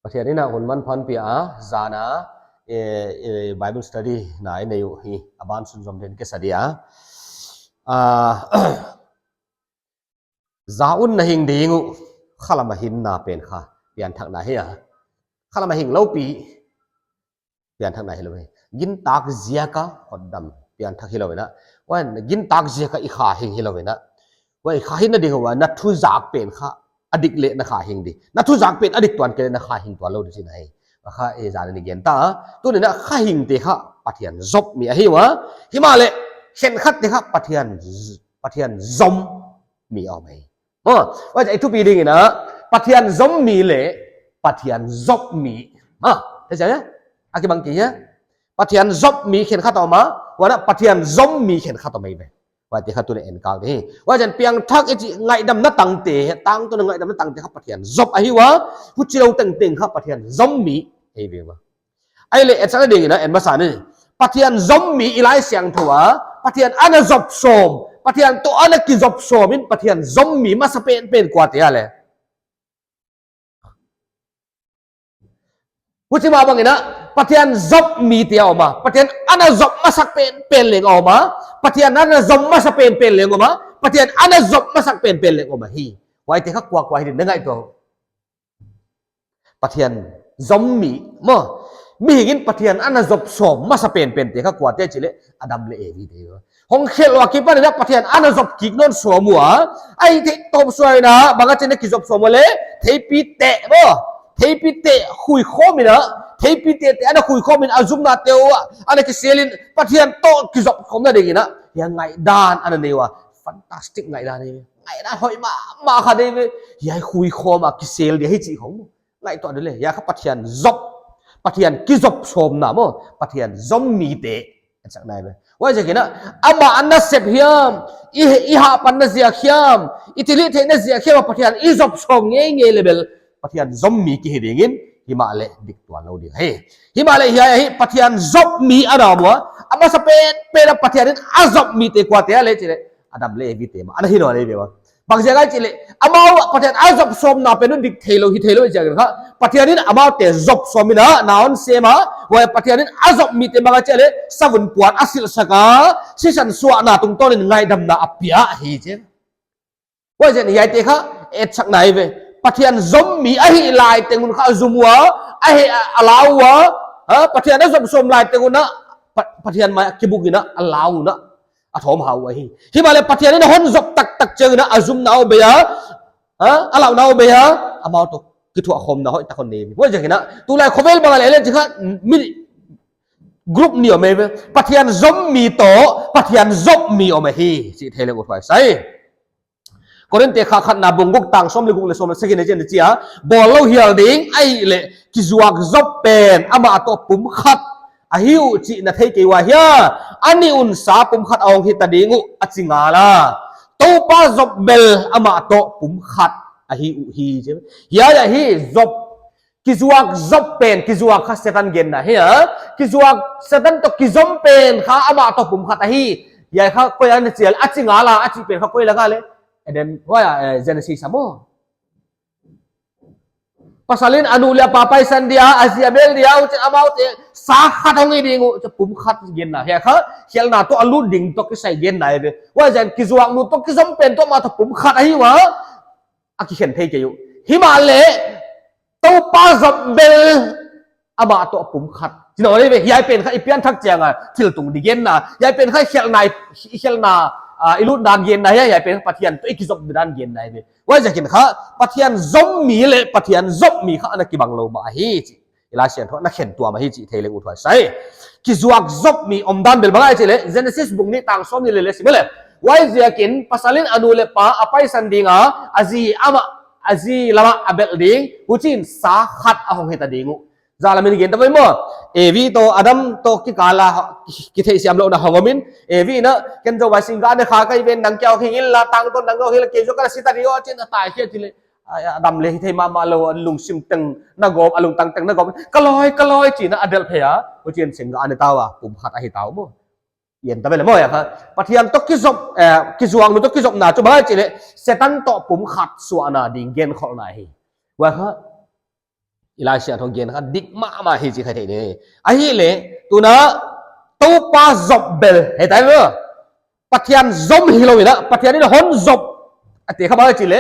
ประเทศนี้นะคนมันพันปีจานะBible study นายในอยู่ฮีอาบานสุนทรเดนเกษเดียจาอุนนะหิงดีงูข้าละมาหินนาเป็นค่ะเปลี่ยนทางไหนฮะข้าละมาหิงเล่าปีเปลี่ยนทางไหนเลยยินตากเจียกะขดดำเปลี่ยนทางฮิโลเวนะว่ายินตากเจียกะอีขาหิงฮิโลเวนะว่าอีขาหินนั่นดีกว่านัททุจากเป็นค่ะอดิกเละนะขาหิงดีนัททุจากเป็นอดิกตัวนั้นเกลนะขาหิงตัวเราดูสิไหนว่าข้าจานนี่เกียนตาตัวนี้นะขาหิงเตะค่ะปะเทียนจบมีอะไรวะฮิมาเลเห็นขัดเตะค่ะปะเทียนจมมีเอาไหมว่าจะไอ้ทุกปีดิ้งนะปะเทียนจมมีเละปะเทียนจบมีเข้าใจไหมอากิบังกี้เนี่ยปะเทียนจบมีเขียนขัดออกมาว่านะปะเทียนจมมีเขียนขัดออกมาไหมว่าที่ขัดตัวนี้เอ็นกาวนี่ว่าจะเพียงทักไอ้จีไงดำนัดตังเตะตังตัวนึงไงดำนัดตังเตะครับปะเทียนจบไอ้วะผู้ที่เราตึงครับปะเทียนจมมีไอ้เรื่องไอ้เละไอ้สักดิ้งนะเอ็นภาษานี่ปะเทียนจมมีอีไลเสียงถัวปะเทียนอันนั้นจบโสมปะเทียนตัวอันนั้นกิจบโสมินปะเทียนจมมีมาสเปนเป็นกว่าเตียเลยผู้ที่มาบางอย่างนะปะเทียนจบมีเตียออกมาปะเทียนอันนั้นจบมาสักเป็นเหลงออกมาปะเทียนอันนั้นจบมาสักเป็นเหลงออกมาปะเทียนอันนั้นจบมาสักเป็นเหลงออกมาฮีไว้ที่เขากว่าให้ดึงได้ไงตัวปะเทียนจมมีหินปะเทียนอันนั้นจบโสมมาสักเป็นเตียเขากว่าเตียจิเลอดัมเลเอวีเดียวห้องเขลว่าคิดว่าเนี่ยปะเทียนอันนั้นจบกิกนนสวมัวไอ้ที่ตบสวยนะบางทีเนี่ยกิจบสวมัวเลยเทปีเตะเทปีเตะคุยโคมินะเทปีเตะอันนั้นคุยโคมินอาจุมนาเตวะอันนั้นคือเซลินปะเทียนโตกิจบคมนั่นเองนะยังไงด้านอันนั้นเนี่ยวะฟันตาสติกไงด้านนี้ไงด้านหอยมาขนาดนี้ยังคุยโคมากิเซลเดียให้จีของไงตัวนี้เลยยังเขาปะเทียนจบปะเทียนกิจบสมนะมั้งปะเทียนจมมีเตะจากไหนไปว่าจะกินนะอามาอันนั้นเสียเพียมอีหาปันนั้นเสียเขียมอิตาลีเทนนั้นเสียเขียมปะเทียนอีจบสมเงี้ยเลเวลปะเทียนจมมีกี่เหตุเงินฮิมาเลดิกตัวเราดีเฮ้ฮิมาเลเฮียปะเทียนจบมีอะไรบ้างอามาสเปนเป็นปะเทียนนั้นอาจบมีเตะกว่าเตะเลยจีเลยอาดัมเลวิเตะมาอันนั้นฮิโนเลวิวะบางอย่างจีเลยอามาปะเทียนอาจบสมน่าเป็นดิกเทโลฮิเทโลจีกันครับปะเทียนนี้อามาเตะจบสมนะน่าอันเสมาว่าปะเทียนนี้อาจบมีเตะมาจีเลยสวรรค์ปวดอาศิลสกาสิฉันสวานาตรงต้นไงดำนาอภิยาเฮเจว่าจะนี่ยัยเตะค่ะจากไหนไปปะเทียนจมมีไอ้ลายเต็งคุณข้าจุมัวไอ้ลาวะปะเทียนนั้นสมลายเต็งคุณนะปะเทียนมาคิบุกินะลาวนะอาทอมหาวะที่มาเลยปะเทียนนั้นหุ่นจบตักเจอนะอาจุมนาวเบียลาวนาวเบียอามาตุกิทัวคมนะหอยตะคนนี้ว่าจะกินนะตัวลายคอมเมลบางอะไรเลยจีค่ะมิกรุ๊ปนี้ออกมาปะเทียนจมมีโตปะเทียนจบมีออกมาฮีสิเทเลอุทไว้ใส่คนนั้นเตะขาขัดนาบุงกุกตังสมเลยกุกเลยสมเลยสิ่งนี้เจนเจียบอลเราเฮียดิ้งไอ้เละกิจวัตรจบเป็นอามาตัวปุ่มขัดอาหิวจีนัทให้กี่ว่าเฮียอันนี้อุนสาปุ่มขัดเอาหิตาดิ้งอัดสิงาละตัวป้าจบเบลอามาตัวปุ่มขัดอาหิวฮีใช่ไหมเฮียอย่าฮีจบกิจวัตรจบเป็นกิจวัตรข้าเซตันเกนนะเฮียกิจวัตรเซตันตัวกิจมเป็นข้าอามาตัวปุ่มขัดอาหิอย่าข้าคุยอันนี้เจียอัดสิงาละอัดสิเป็นข้าคุยละกันเลยdan wah Genesis sama pasalin anu lia papai san dia Asia bel dia ucap amau te sahat hongi dingu pum khat gen na ya kha khel na to alu ding to ki sai gen na be wah jan ki zuang nu to ki zam pen to ma to pum khat ai wa aki khen thei ke yu himale to pa zam bel ama to pum khat jino le be yai pen kha ipian thak chang a thil tung di gen na yai pen kha khel naอิลุดานเย็นไหนใหญ่เป็นปะเทียนตัวอีกจบดานเย็นไหนเลยว่าจะกินข้าปะเทียนจมมีเลยปะเทียนจมมีข้าอันนั้นกี่บังโลมาฮีจิเวลาเชียนเขานักเขียนตัวมาฮีจิเทเลอุทวายใช่กิจวัตรจบมีอมดานเบลบางไอ้เจเลยเจเนซิสบุกนี้ต่างซ้อมนี่เลยสิเมื่อเลยว่าจะกินภาษาลินอนุเลปะอภัยสันดิงะอาจีลามะอเบลดิงหูจินสาหัสอาหงเฮตดิงูZalamin kita apa mo? Evi to Adam to kikala kita siam lo na hongomin. Evi na kenzo wasing ga na kakai ben nang kyaw hingil la tang to nang hil kejo kala sita dio chin tai kia chile. Adam le thei ma lo lung sim teng na gom alung tang teng na gom kaloi chi na adel phaya ko chin sing ga ane tawa pum khat ai taw mo. Yen ta bele mo ya kha. Pathian to kizuang no to kizop na chu ba chile setan to pum khat suana ding gen khol na hi. Wa kha อีลาเชียทองเกียนค่ะดิกมาเฮจิใครเทนี่ไอ้เฮเลตัวน่ะตัวป้าจบเบลเห็นไหมเนอะปัทยันจมฮิโลวินะปัทยันนี่หอนจบไอ้เตะเข้ามาจิเล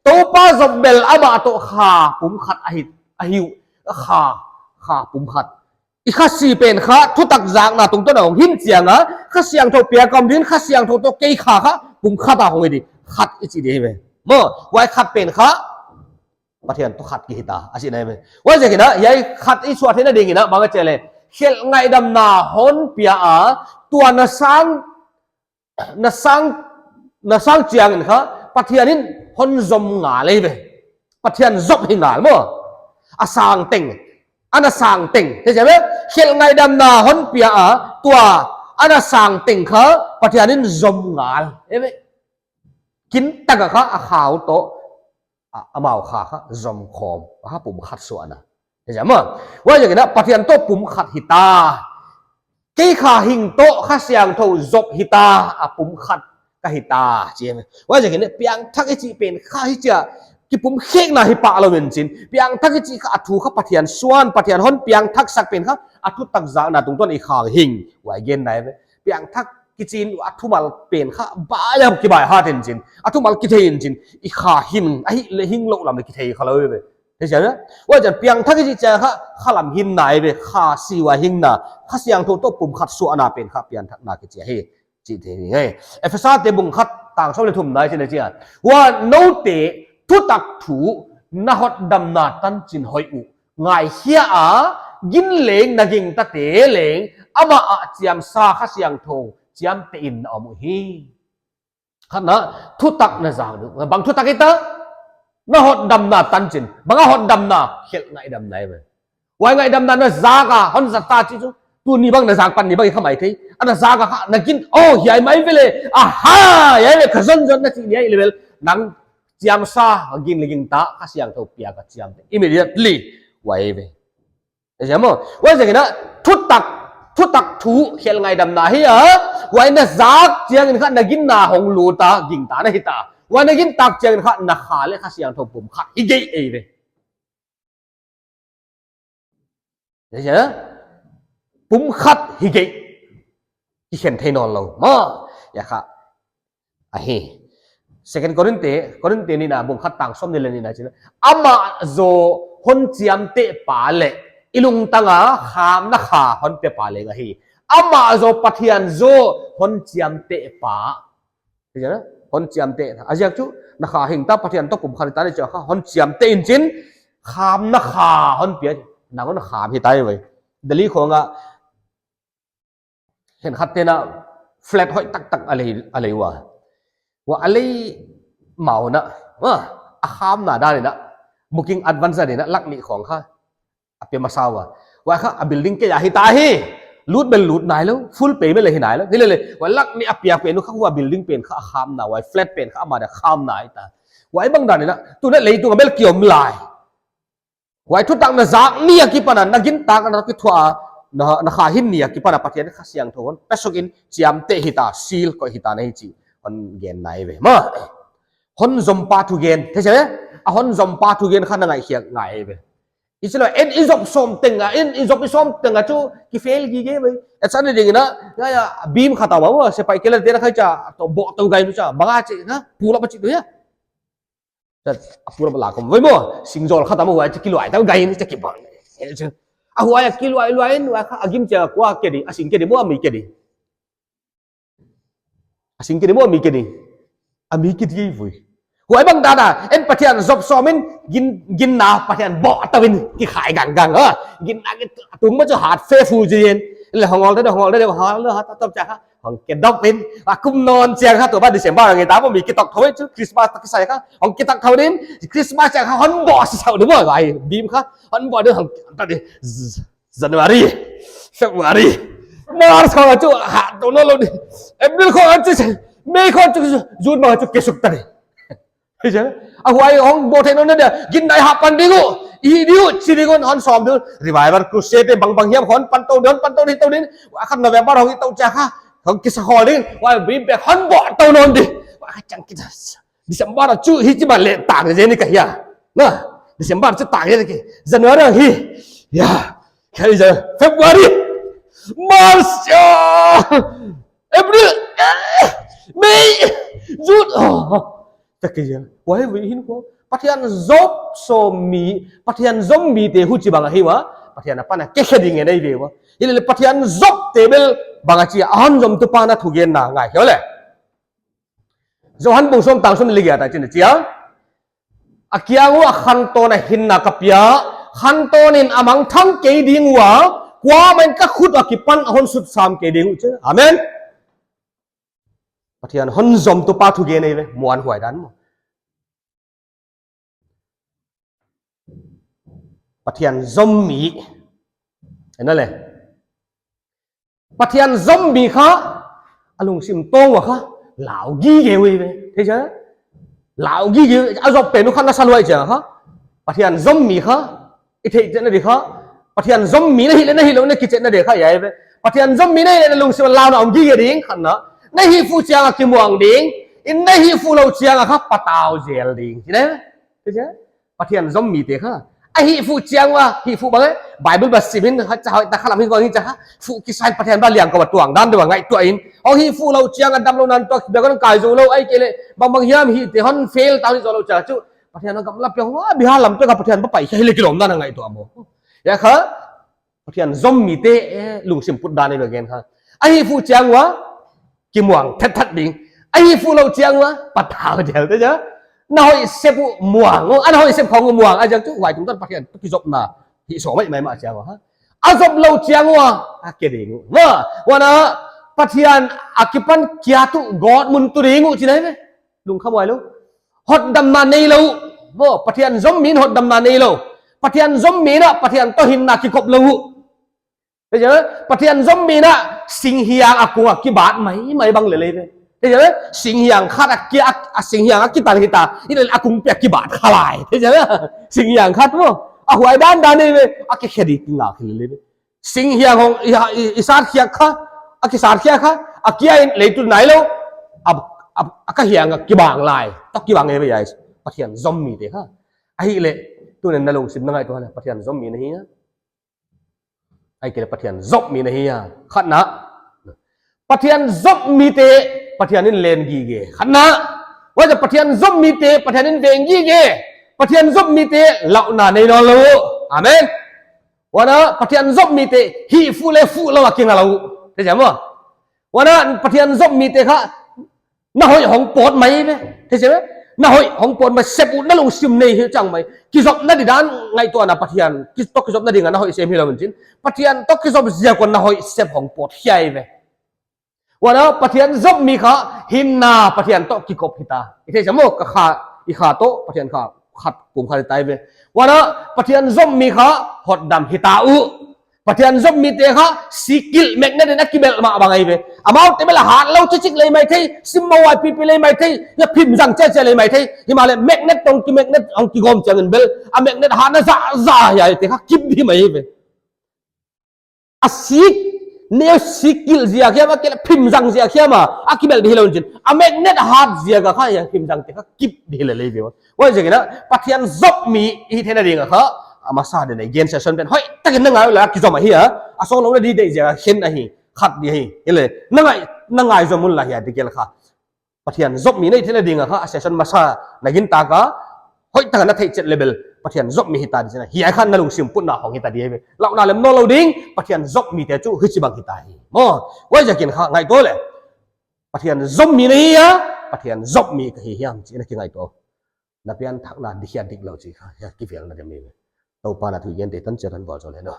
ตัวป้าจบเบลอามาตัวขาปุ่มขัดอหิวขาปุ่มขัดอีข้าสีเป็นข้าทุตักจากนะตรงตัวหนองหินเสียงนะข้าเสียงโทเปียกำดินข้าเสียงโทตัวเกยขาข้าปุ่มขัดอะไรดิขัดอีจีดีไหมเมื่อไว้ขัดเป็นข้าปัทยันตัวขัดกี่ตาอาชีพไหนไหมว่าจะกินนะยัยขัดอีสวดที่นั่นดีกินนะบางก็เจเลยเขียนไงดำนาหอนเปียตัวนาสังเจียงนี่ค่ะปัทยันนี่หอนจมงาเลยไปปัทยันจบหิงาลมั้งอาสังเต็งอันนั้นสังเต็งเข้าใจไหมเขียนไงดำนาหอนเปียตัวอันนั้นสังเต็งค่ะปัทยันนี่จมงาลเห็นไหมกินตะกะค่ะขาวโตอามาขาค่ะจมคอมค่ะปุ่มขัดส่วนนะเห็นไหมว่าอย่างนี้นะปัทยันโตปุ่มขัดหิตาเกยขาหิงโตข้าเสียงโทจบหิตาปุ่มขัดกหิตาเจียมว่าอย่างนี้เปียงทักไอจีเป็นข้าฮิจะกิปุ่มเข่งนาฮิปะเราเป็นจินเปียงทักไอจีข้าอัฐูข้าปัทยันส่วนปัทยันฮอนเปียงทักสักเป็นข้าอัฐูตักจากนาตรงต้นอีขาหิงว่าเย็นไหนเปียงทักกิจินอัฐูมัลเป็นข้าบ้ายามกี่บ่ายฮาเทนจินอัฐูมัลกิเทนจินอีขาหินไอเลหิงโลลำกิเทเขาเลยไปเห็นไหมว่าจะเปียงทักไอจีจะข้าลำหินไหนไปข้าสีว่าหินน่ะข้าเสียงโทโตปุ่มขัดส่วนนาเป็นข้าเปียงทักนากิเจเฮจีเทนี่ไงเอฟเฟซ่าเตบุงขัดต่างชาติเลยทุ่มได้ใช่ไหมเจ้าว่าโนเตทุตักถูนหดดำนาตันจินหอยอุไงเฮียกินเหลงนักิงตะเตเหลงอามาเจียมซาข้าเสียงโทเจียมเตอินอมุฮีขันนะทุตักนะจางดูบางทุตักituนหดดำนาตันจินบางหดดำนาเขียนไงดำนาไปว่าไงดำนานะจากะฮันสัตตาจิจูตัวนี้บางนะจากปันนี้บางข้าไม่ที่อันนั้นจากะนักินโอ้ยายไม่ไปเลยฮ่ายายเลยขจรนะที่ยายเลยนังเจียมซากินเลยกินตาข้าเสียงโทเปียกเจียมเต immediately ไว้ไปเห็นไหมว่าอย่างนี้นะทุตักถูเขียนไงดำนาเฮียไว้นะจากเจียงนี่ข้านักินนาหงลูตากินตานะฮิตาว่านักินตักเจียงข้านักขาเลยข้าเสียงโทปุ่มขัดอีกเอไปเห็นไหมปุ่มขัดฮิกที่เขียนเทนอนเรามาอย่าค่ะไอ้ second Korinteนี่นะบุงขัดต่างส้มนี่เลยนี่นะจีนะอามาโจฮอนเจียมเตปาเลอิลุงตังขามนักขาฮอนเตปาเลกะฮีอามาโจปัทยันโจฮอนเจียมเตปาเห็นไหมฮอนเจียมเตอาจจะจู่นักขาหิงตาปัทยันต้องปุ่มขัดตาได้เจ้าค่ะฮอนเจียมเตอินจินขามนักขาฮอนเปียนักฮอนขามที่ตายไว้เดลี่ของเห็นขัดเตนะแฟลตห้อยตักอะไรวะว่าอะไรเมานะว่าอาคามน่ะได้เลยนะ booking advance เลยนะลักนี่ของข้าเปียมาซาวว่าข้าbuilding แกอยากให้ตายให้รูดเป็นรูดไหนแล้ว full pay ไม่เลยให้ไหนแล้วนี่เลยว่าลักนี่เปียเป็นนู้นข้าว่า building เป็นข้าอาคามน่ะว่า flat เป็นข้ามาเดี๋ยวข้ามไหนแต่ว่าไอ้บางด่านนี่นะตัวนั้นเลยตัวกับเบลเกี่ยวมลายว่าทุกต่างนะจากนี่กี่ปนันนักินต่างกันนักทัวนะข้าหินนี่กี่ปนันปัจจัยข้าเสียงทวนเปสกินเจียมเตหิตาซีลก็หิตาในจีฮอนเกนไหนเว้ยมาฮอนจมปาทุเกนเห็นไหมฮอนจมปาทุเกนข้านั่งไงเขียงไงเว้ยอิสระเอ็นอิจบสมตึงเอ็นอิจบสมตึงจู่กี่เฟลกี่เกมเว้ยไอ้สันนี่จริงนะyaบีมข้าตาวว่าเซปายเกลันเตนะข้าจะตัวบอกตัวไงนู้จ้าบางอาจนะพูดอะไรจิตด้วยyaแต่พูดอะไรล่ะก็เว้ยมั้งสิงโตข้าตาวว่าจะกิโลไอ้ตัวไงนี่จะกี่บาทเห็นไหมว่าyaกิโลไอ้ว่าข้าอากิมจะกว่าเกดีอาสิงเกดีมั่วมีเกดีสิ่งที่มั่วมีกันนี่อามีกิจยี่ฟุยหัวไอ้บังดาน่ะเอ็นประเทศจบสอมินกินนาประเทศบ่อตะวินกี่ขายกังกินนาตุ้งมันจะหาดเฟฟูจีนเลยห้องได้ห้องได้ห้องเลยฮะต้องจ่ายค่ะห้องเก็บดอกเป็นคุ้มนอนเจียงค่ะตัวบ้านดิเซมบ้าไงตาว่ามีกิตอกเขาไว้ชุดคริสต์มาสตะกี้ใส่ค่ะห้องกิตอกเขาเนี่ยคริสต์มาสจากห้องบ่อเสาหรือว่าไงบีมค่ะห้องบ่อเดี๋ยวห้องตอนนี้Januari Februari Maretเขาจู่หาตัวนั้นเลยAprilเขาจู่Meiเขาจู่Juneมาจู่kesuk tadi เห็นไหมเอาไว้ห้องโบเทนนั่นเดียกินได้หับปันดิโก้อีดิโก้ชีดิโก้ฮันซ้อมดูรีไวเวอร์ครูเซตบางเฮียมฮันปันโตเดินปันโตนี่ตัวนี้ว่าขันนเวมบาร์เขาตัวจ้าค่ะเขาคิดฮอลลิ่งว่าบีบฮันบ่ตัวนนดิว่าจังคิดดิฉันบ้าจู่ฮิจิมาเล่ต่างจากนี้กันเฮียนะ December chứ tải cái gì January hi yeah cái giờ February March April May June tất cái gì quay với hin ko Patian job so mi Patian zombie te hu chi bang hi wa Patian apa na ke kheding nei ve wa ile Patian job table bang chi an jom tu pa na thu gen na ngai hiole Johan bung som tang som ligia ta chin chia Akiangu akhanto na hinna kapya khantonin amang thang ke ding wa kwa men ka khut akipan hon sut sam ke ding che amen Patian hon zom tu pa thu ge nei ve muan huai dan mo Patian zombieนั่นแหละPatian zombie ค่ะอารมณ์สิมโตวะค่ะเหล่ากี้เกวีเฮ้ยเจ้าเหล่ากี้เกวีเอาจบเป็นนุขันนัสลวยเจ้าค่ะPatian zombie ค่ะอีเทเจนั่นดีค่ะ Patian zombie นี่แล้วนี่กิจนั่นดีค่ะใหญ่เว้ Patian zombie นี่อารมณ์สิมเหล่าหน่อมกี้เกดิ้งขันนะนี่ฟูเจียงกิมวงดิ้งอินนี่ฟูเราเจียงค่ะปะตาวเจลดิ้งใช่ไหมเฮ้ยเจ้า Patian zombie เด็กค่ะไอ้ฮีฟูเจียงวะฮีฟูบ้างไงไบเบิลบัสซิบินจะเอาตะขลังฮิก่อนนี่จะฮะฟูกิสัยประเทศบ้านเลี้ยงกับตัวด้านด้วยไงตัวอินเอาฮีฟูเราเจียงกันดำลงนั้นตัวเดี๋ยวก็ต้องกายจูเราไอ้เกลบางเฮียมฮีเตฮอนเฟลตอนนี้เราจะจู่ประเทศนั้นกำลังเปียกว่าบิฮาลัมตัวกับประเทศบ้านไปแค่เล็กลมนั่นไงตัวโมอย่างค่ะประเทศซอมมีเตลุงสิมพุดดานในเรื่องค่ะไอ้ฮีฟูเจียงวะกิมวังทัดดิ่งไอ้ฮีฟูเราเจียงวะปัดเท้าเดียวเจ้าnói xếp muang anh hỏi xếp không muang anh chẳng chút ngoài chúng ta phát hiện cái dọc nào thì số mấy mà chàng hả anh dọc lâu chàng wa cái gì vâng và nó phát hiện akipan kia tu god mun tu đi ngủ chỉ đấy đúng không phải luôn hot đầm nàn này lâu vâng phát hiện giống miến hot đầm nàn này lâu phát hiện giống miến á phát hiện tôi hình là cái cột lâu bây giờ phát hiện giống miến á sinh hiang aku cái bạn mấy bằng lệ lệ thế chứ sinh hiang khát kia sinh hiang kita kita ini akung pek kibat khalai thế chứ sinh hiang khát đúng không huai ban dan này cái khedi ngak khili sinh hiang hong isat khia kha cái sat khia kha kia lấy tu nai lo cái hiang kibang lai tak kibang này bây giờ pathian zombie thế ha ai le tu nên nalong sim nangai tu ha pathian zombie này ha ai cái pathian zombie này ha khát na pathian zombie thế Patian ini len gige, karena wajah Patian zoom mite, Patian ini veng gige, Patian zoom mite, launa nei lalu, amen. Wana Patian zoom mite, hi fu lawa king lalu, thế chưa? Wana Patian zoom mite kha, na hoi hong pot mai be, thế chưa? Na hoi hong pot mai sepu na long sim nei hi chang mai, kizop na di dan ngai tu ana Patian, tok kizop na di ngana hoi sem hi lawan jin, Patian tok kizop zia kon na hoi sep hong pot hiai be. Wana Patian zob mi kha hinna Patian to kikop hita ite jamo ka kha I kha to Patian kha khat pum kha tai be wana Patian zob mi kha hot dam hita u Patian zob mi te kha sikil magnet na kibel ma bangai be amau te bela hat lo chichik lei mai thei simma wa pi lei mai thei ya phim jang che lei mai thei himale magnet tong ki magnet ong ki gom changen bel a magnet hat na za ya te kha kip di mai be asik nếu skill gì kia mà cái phim răng gì kia mà akibel đi lâu chín magnet hard gì cả khai yang phim răng thì các kip đi lên lấy việc vậy gì đó Patian job mi hi thế này đi ngờ mà sao để này game session bên hỏi tất cả năng là cái gì mà hi à xong lâu đi đây gì hiện này khát đi hi cái này năng ai rồi muốn là hiện thì cái là khát Patian job mi này thế này đi ngờ session mà sao này hiện ta cả hỏi tất cả nó thấy chất level Patian job mi hita di sana hi akan nalung simput na hong hita dia lauk na lem no loading Patian job mi te chu hichi bang hita hi mo wai jakin kha ngai to le Patian job mi nei ya Patian job mi ka hi hiam chi na ki ngai to na pian thak na di hian dik lo chi kha ya ki fel na de mi to pa na thu yen te tan cheran bo zo le no